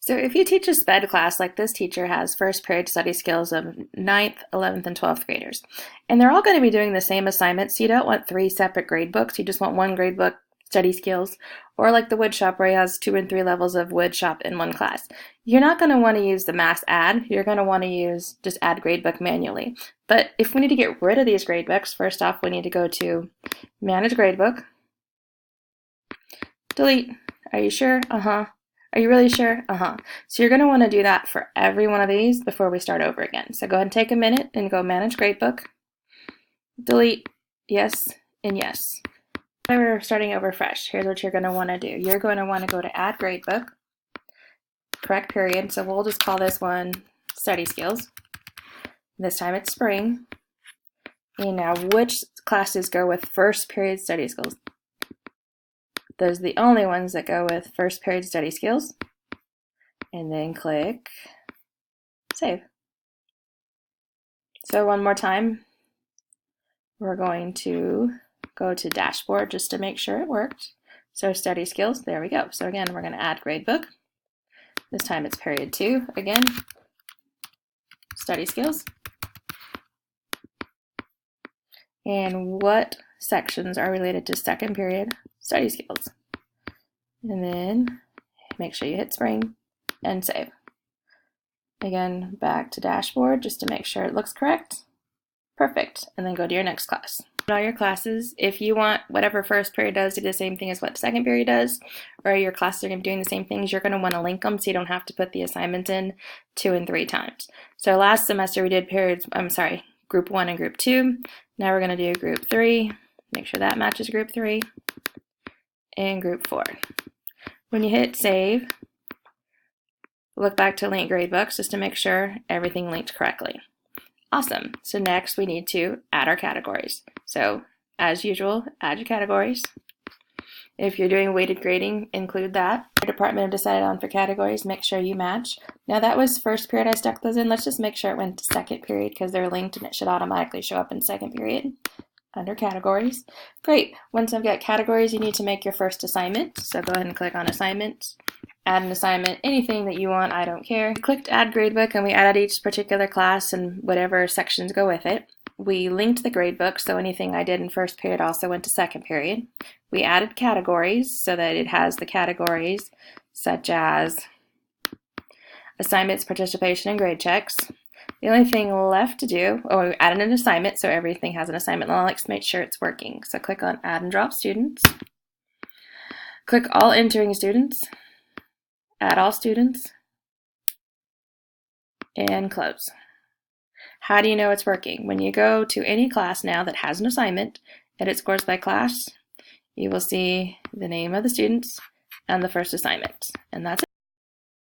So if you teach a SPED class, like this teacher has first period study skills of 9th, 11th, and 12th graders, and they're all going to be doing the same assignments, so you don't want 3 separate grade books, you just want one grade book, study skills, or like the wood shop where he has 2 and 3 levels of wood shop in one class. You're not going to want to use the mass add, you're going to want to use just add gradebook manually. But if we need to get rid of these gradebooks, first off we need to go to manage gradebook, delete. Are you sure? Are you really sure? So you're going to want to do that for every one of these before we start over again. So go ahead and take a minute and go manage gradebook, delete, yes, and yes. We're starting over fresh. Here's what you're going to want to do. You're going to want to go to add gradebook, correct period. So we'll just call this one study skills. This time it's spring. And now which classes go with first period study skills? Those are the only ones that go with first period study skills. And then click save. So one more time, we're going to go to dashboard just to make sure it worked. So study skills, there we go. So again, we're going to add gradebook. This time it's period 2 again. Study skills. And what sections are related to second period study skills? And then make sure you hit spring and save. Again, back to dashboard just to make sure it looks correct. Perfect. And then go to your next class. All your classes, if you want whatever first period does to do the same thing as what second period does, or your classes are going to be doing the same things, you're going to want to link them so you don't have to put the assignments in 2 and 3 times. So last semester we did group 1 and group 2. Now we're going to do group 3. Make sure that matches group 3 and group 4. When you hit save, look back to link gradebooks just to make sure everything linked correctly. Awesome. So next we need to add our categories. So as usual, add your categories. If you're doing weighted grading, include that. Your department have decided on for categories, make sure you match. Now that was first period I stuck those in. Let's just make sure it went to second period because they're linked and it should automatically show up in second period under categories. Great. Once I've got categories, you need to make your first assignment. So go ahead and click on assignment. Add an assignment, anything that you want, I don't care. We clicked add gradebook and we added each particular class and whatever sections go with it. We linked the gradebook, so anything I did in first period also went to second period. We added categories so that it has the categories such as assignments, participation, and grade checks. The only thing left to do, we added an assignment, so everything has an assignment. Now let's make sure it's working. So click on add and drop students. Click all entering students. Add all students, and close. How do you know it's working? When you go to any class now that has an assignment, edit scores by class, you will see the name of the students and the first assignment, and that's it.